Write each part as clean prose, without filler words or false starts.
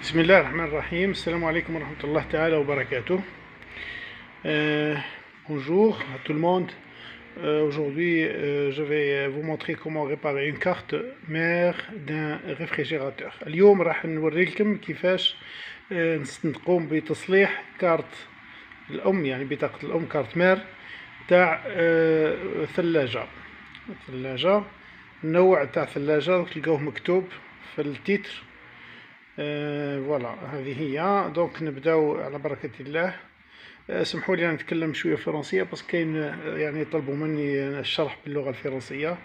بسم الله الرحمن الرحيم. السلام عليكم ورحمة الله تعالى وبركاته. Bonjour à tout le monde. Aujourd'hui, je vais vous montrer comment réparer une carte mère d'un réfrigérateur. اليوم راح نوري لكم كيفاش نقوم بتصليح كارت الأم، يعني بطاقة الأم، كارت مير تاع ثلاجة. النوع تاع ثلاجة تلقاوه مكتوب في التيتر. فوالا هذه هي. دونك نبداو على بركة الله. سمحوا لي نتكلم شويه فرنسيه بس كاين يعني طلبوا مني الشرح باللغه الفرنسيه.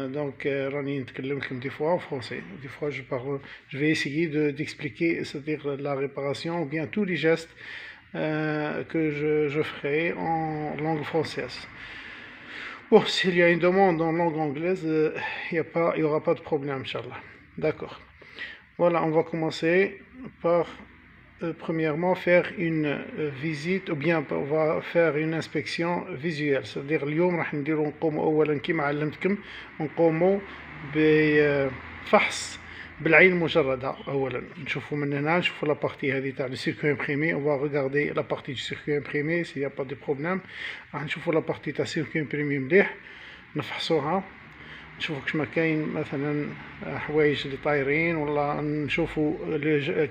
دونك راني نتكلم لكم دي فوا en français, des fois je vais essayer d'expliquer, c'est-à-dire la réparation ou bien tous les gestes que je ferai en langue française. Bon, s'il y a une demande en langue anglaise, il y aura pas de problème, inchallah. D'accord. Voilà, on va commencer par premièrement faire une visite, ou bien on va faire une inspection visuelle. C'est-à-dire اليوم راح نديرو نقومو اولا كيما علمتكم نقومو بفحص بالعين المجردة. اولا نشوفو من هنا، نشوفو لابارتي هذه تاع لو سيركوي امبريمي. on va regarder la partie du circuit imprimé s'il y a pas de problème. راح نشوفو لابارتي تاع السيركوي امبريمي مليح، نفحصوها، نشوفو كشما كاين مثلا حوايج اللي طايرين، ولا نشوفو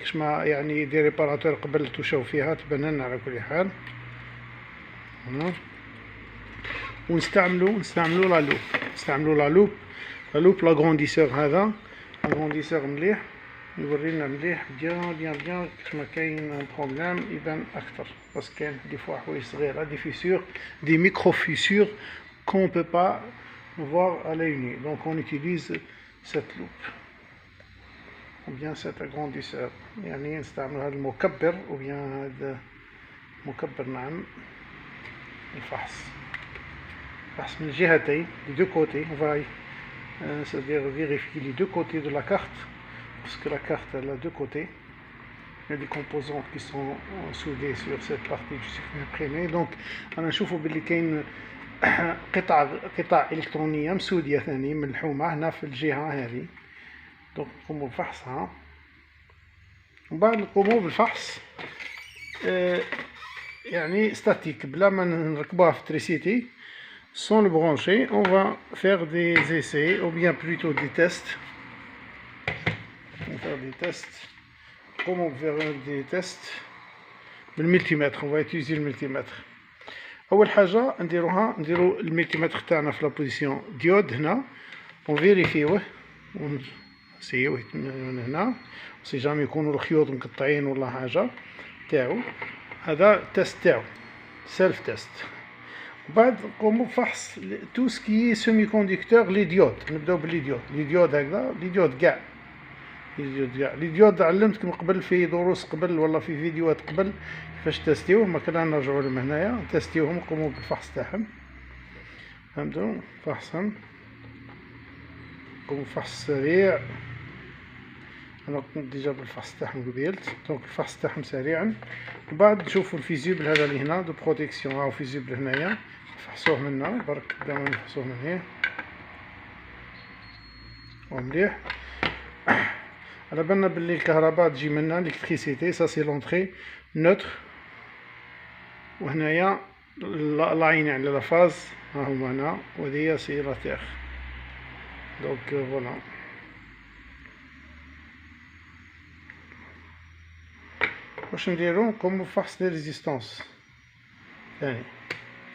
كشما يعني دي ريباراتور قبل توشاو فيها تبان لنا على كل حال. ونستعملو لا لوب، لا غرونديسور. هذا غرونديسور مليح يورينا مليح بيان كشما كاين بروبليم يبان اكثر، بس كاين دي فوا حوايج صغيره، دي فيسور، دي ميكرو فيسور qu'on peut pas voir à l'œil nu. Donc on utilise cette loupe ou bien cet agrandisseur. يعني نستعمل هذا المكبر ou bien هذا مكبر، نعم، الفحص من الجهتين، les deux côtés. On va c'est-à-dire vérifier les deux côtés de la carte, parce que la carte elle a deux côtés. Il y a des composantes qui sont soudées sur cette partie du circuit imprimé. Donc أنا نشوفوا باللي كاين قطع إلكترونية مسودية ثاني ملحومة هنا في الجهة هذه. دونك نقومو بفحصها، ومن بعد نقومو بالفحص يعني ستاتيك بلا ما نركبوها في تريسيتي sans le brancher. On va faire des essais ou bien plutôt des tests. On va faire des tests. نقومو بفير دي تيست بالملتيمتر. on va utiliser الملتيمتر. اول حاجه نديرو الملتيمتر تاعنا في لابوزيسيون ديود هنا، ونفيريفيوه ونسيوه من هنا سي جامي يكونوا الخيوط مقطعين ولا حاجه تاعو. هذا التيست تاعو سيلف تيست. وبعد نقومو بفحص تو سكي سيمي كونديكتور لي ديود. نبداو باللي ديود هكذا، لي ديود علمتكم قبل في دروس قبل ولا في فيديوهات قبل كيفاش تستيوه، ما كنا نرجعوا لهم هنايا تستيوهم، نقوموا بالفحص تاعهم. فهمتوا؟ فحصهم، نقوموا بفحص سريع. انا قمت ديجا بالفحص تاعهم قبيلت، دونك الفحص تاعهم سريعا. وبعد نشوفوا الفيزيبل هذا اللي هنا دو بروتيكسيون، هاو فيزيبل هنايا نفحصوه منا برك بلا ما نفحصوه من هنا ومليح. على بالنا بلي الكهرباء تجي منا الكتريسيتي، سا سي لونطري نوتر، وهنايا لاين يعني لا فاز ها هما هنا، وهذه سي لا تيغ. دونك فوالا واش نديرو، نقومو بفحص لي ريزيستونس ثاني.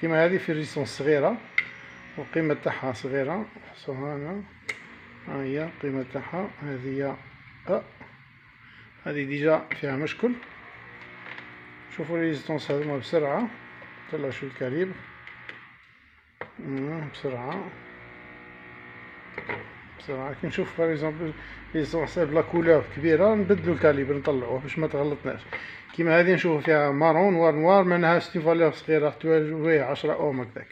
كيما هذه في ريزيستونس صغيرة والقيمة تاعها صغيرة، نحصوها هنا، ها هي القيمة تاعها. هذه هذه ديجا فيها مشكل. شوفوا ريزيستونس هذوما بسرعة، طلعوا شو الكاليبر بسرعة. كي نشوف باغ اكزومبل ريزيستونس بلا كولور كبيرة نبدلو الكاليبر نطلعوه باش ما تغلطناش. كيما هذه نشوفو فيها مارون نوار معناها ستي فالور صغيرة توجه 10 اوم هكداك.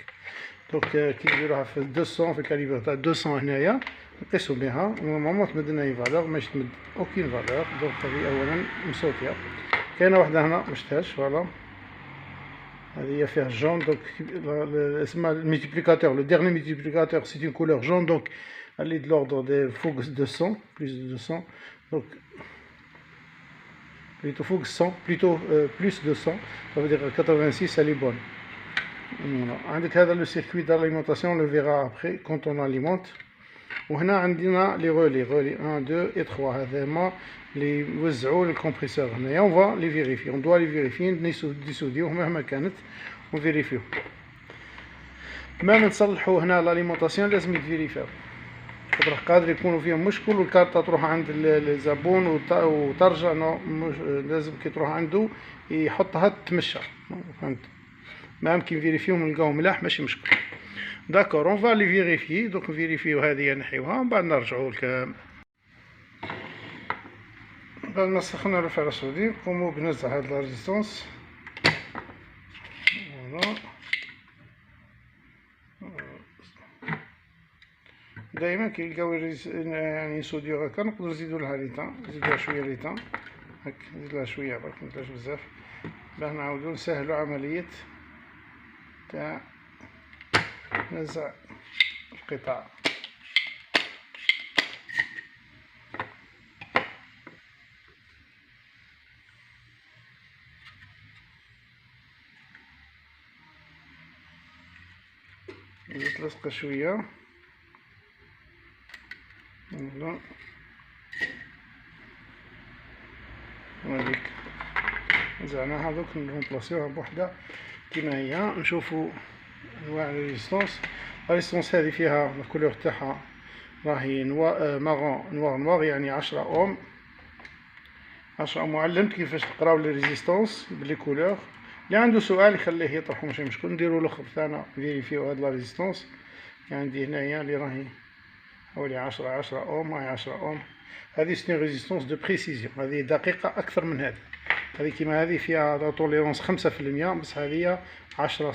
دونك كي نديروها في 200 في الكاليبر تاع 200 هنايا نقيسو بها، نورمالمون تمد لنا اي فالور، ماش تمد اوكين فالور. دونك هذه اولا مسوطية. كاينه واحده هنا مشتهاش، فوالا هذه فيها جون. دونك اسمها الملتيبليكاتور، لو ديرني ملتيبليكاتور سي اون كولور جون، دونك elle est de l'ordre de فوق 200 plus de 200. دونك plutôt فوق 100 plutôt plus de 100 ça veut dire 86 elle est bonne. Voilà. عندك هذا le circuit d'alimentation on le verra après quand on alimente. وهنا عندنا les relais 1 2 et 3 هذوما اللي يوزعوا الكمبريسور هنايا on va les vérifier on doit les vérifier نسوديوه مهما كانت ونفيريفيوه. ما نصلحوا هنا الاليمونطاسيون لازم يتفيريفاو خاطر قادر يكونوا فيهم مشكل والكارطة تروح عند الزبون وترجع لازم كي تروح عنده يحطها تمشى فهمت. ما يمكن فيريفيوهم نلقاو ملاح ماشي مشكل. داكور اون فا لي فيريفي دوك نفيريفيو هذه نحيوها ومن بعد نرجعوا لك. بعد ما سخنا الرفع السعودي نقوموا بنزع هاد لا ريزيستونس. فوالا دائما كي يلقاو يعني يسوديو هكا نقدروا نزيدو لها ليطان نزيدوها شويه ليطان هاك نزيد لها شويه برك متلاش بزاف باه نعاودو نسهلو عملية تاع نزع القطع. نزيد لصقة شوية فوالا وهاديك نزعناها دوك نرومبلاسيوها بوحدة كيما هي. نشوفو انواع الريزيستونس. الريزيستونس هذه فيها الكولور تاعها راهي مارون نوار يعني 10 اوم 10 اوم. وعلمت كيفاش تقراو لي ريزيستونس بلي كولور. اللي عنده سؤال يخليه يطرحو ماشي مشكل. نديرو الاخر تاعنا فيريفيو هاد لا ريزيستونس. يعني عندي هنايا اللي راهي حوالي 10 اوم هاي 10 اوم. هذه سني ريزيستونس دو بريسيزيون هذه دقيقة أكثر من هذه. هذه كيما هذه فيها لا توليرونس 5% بس هذه 10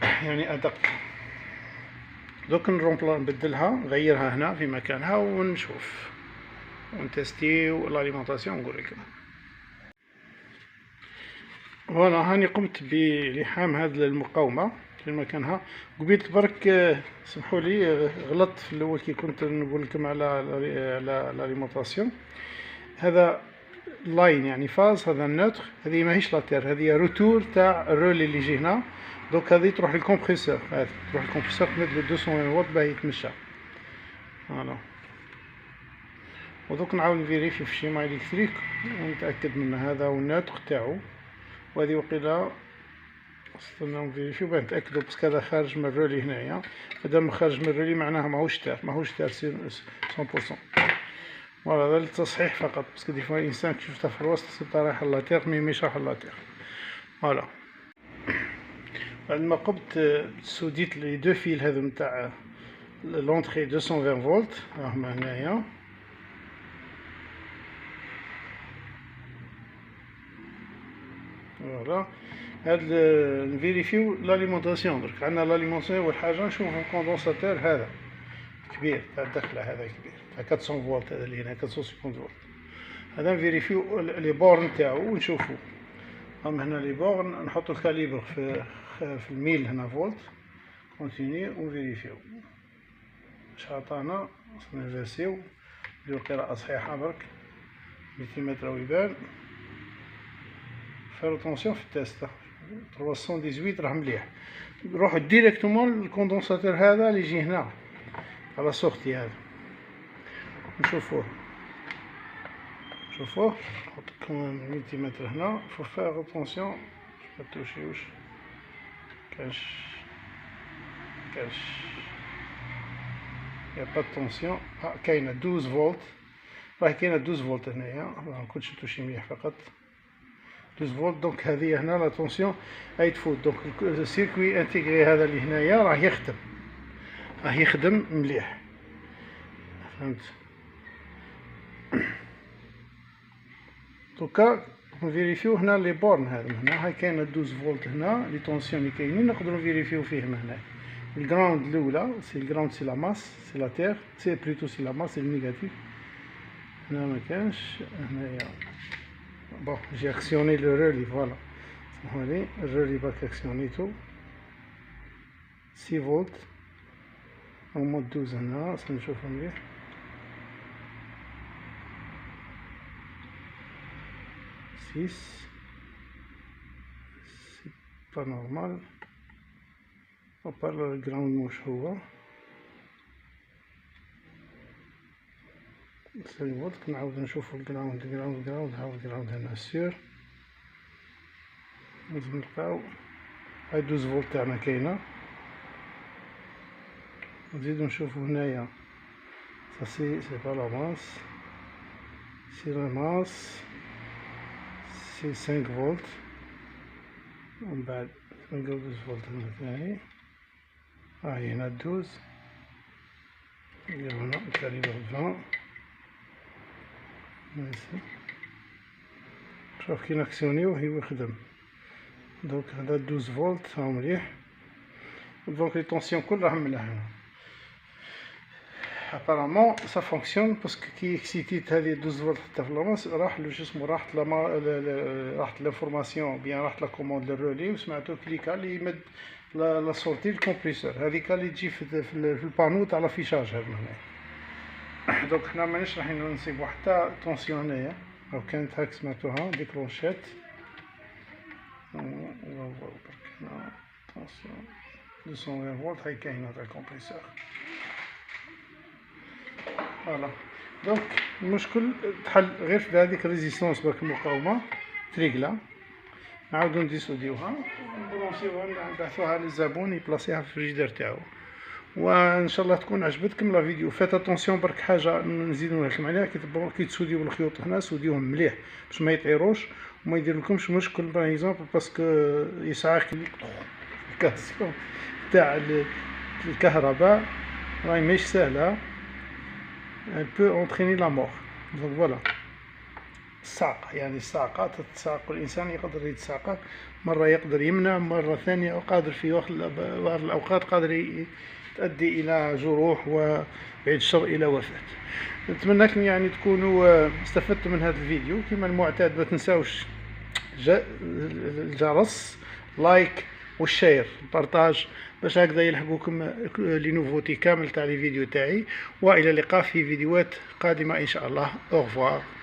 يعني أدق. دوك نبدلها نغيرها هنا في مكانها ونشوف ونتستيو الاليمونطاسيون نقول لكم. فوالا هاني قمت بلحام هذه المقاومة في مكانها. قبيلت برك سمحوا لي غلطت في الاول كي كنت نقول لكم على الاليمونطاسيون. هذا لاين يعني فاز هذا النوتر هذه ماهيش لاتير هذه روتور تاع الرولي اللي يجي هنا. دوك هذه تروح للكمبريسور هذه تروح للكمبريسور تمد له 220 واط باه يتمشى. فوالا ودوك نعاود نفيريفي في الشيما الكتريك ونتاكد من هذا هو النوتر تاعو. وهذه وقيلا استناو نفيريفيو باه نتاكدو باسكو هذا خارج من الرولي هنايا. مادام خارج من الرولي معناها ماهوش تاع 100%. فوالا هذا للتصحيح فقط باسكو دي فوا الانسان كي شفتها في الوسط سيبتا رايح لاتير مي مش رايح لاتير. فوالا بعد ما قمت سوديت لي دو فيل هذو نتاع لونطري 220 فولت راهما هنايا. فوالا هاد نفيريفيو لاليمونطاسيون. درك عندنا لاليمونطاسيون اول حاجه نشوفو الكوندونساتور هذا كبير تاع الدخله هذا كبير تاع 400 فولت هذا اللي هنا 450 فولت. هذا نفيريفيو لي بورن تاعو ونشوفو. هم هنا لي بورن نحطو الكاليبر في الميل هنا فولت كونتيني ونفيريفيو واش عطانا نفاسيو نديرو قراءة صحيحة برك ملتيمتر ويبان. فيرو طونسيون في التيست 318 راه مليح. نروحو ديريكتومون للكوندونساتور هذا اللي يجي هنا على سورتي هذا نشوفوه نحط كمان ملتيمتر هنا فو فيغ طونسيون ما توشيوش كاش يا با طونسيون. كاينه 12 فولت راهي كاينه 12 فولت هنايا مكنتش توشي مليح فقط 12 فولت. دونك هذه هنا لا طونسيون اي تفوت. دونك السيركوي انتيغري هذا اللي هنايا راه يخدم مليح فهمت. دوكا نفيريفيو هنا لي بورن هذا هنا هاي كاينه 12 فولت هنا لي طونسيون اللي كاينين نقدروا نفيريفيو فيهم هنا. الجراوند الاولى سي الجراوند سي لا ماس سي لا تير سي بلوتو سي لا ماس سي النيجاتيف. هنا ما كانش هنايا بون جي اكسيوني لو رولي فوالا سمحولي الرولي باك اكسيونيتو 6 فولت او مود 12 هنا نشوفو مليح. 6 سي با نورمال. وبار الجراوند موش هو 3 فولت. نعاود نشوفو الجراوند هاو الجراوند هنا سير. لازم نلقاو هاي 12 فولت تاعنا كاينة. نزيدو نشوفو هنايا سي با لا ماس، سي لا ماس سي 5 فولت. ومن بعد نلقاو 12 فولت هنا ثاني. هاهي هنا 12 نديرو هنا كاليبر 20. ماشي شوف كي ناكسيونيو هو يخدم. دونك هذا 12 فولت هاو مليح. دونك لي طونسيون كلهم من هنا. ابارامون سا فونكسيون باسكو كي اكسيتيت هذه 12 فولت حتى في لاماس راح لو اسمو راحت لانفورماسيون بيان راحت لا كوموند للرولي وسمعتو كليكا اللي يمد لا سورتي الكومبريسور هذيك اللي تجي في البانو تاع لافيشاج هذا هنا. دونك حنا مانيش راح نصيبو حتى طونسيون هنايا. او كانت هاك سمعتوها ديكلونشيت. برك هنا طونسيون 220 فولت هاي كاينه تاع الكومبريسور. فوالا دونك المشكل تحل غير في هذيك الريزيستونس برك المقاومه تريكلا. نعاودو نديسوديوها نبرونسيوها نبعثوها للزبون يبلاصيها في الفريجيدير تاعو. وان شاء الله تكون عجبتكم لا فيديو. فات اتونسيون برك حاجه نزيدو نحكم عليها كي تسوديو بالخيوط هنا سوديوهم مليح باش ما يطيروش وما يديرلكمش مشكل باغ اكزومبل باسكو يسعاك الكاسيون تاع الكهرباء راهي ماهيش سهله. elle peut entraîner la mort. donc voilà الصعقة يعني الصعقة تتساق الإنسان يقدر يتساقط مرة يقدر يمنع مرة ثانية قادر في بعض الأوقات قادر تؤدي إلى جروح وبعد الشر إلى وفاة. نتمنىكم يعني تكونوا استفدتوا من هذا الفيديو. كما المعتاد ما تنساوش الجرس لايك والشير البارطاج باش هكذا يلحقوكم لي نوفوتي كامل تاع لي فيديو تاعي. والى اللقاء في فيديوهات قادمة ان شاء الله. au revoir.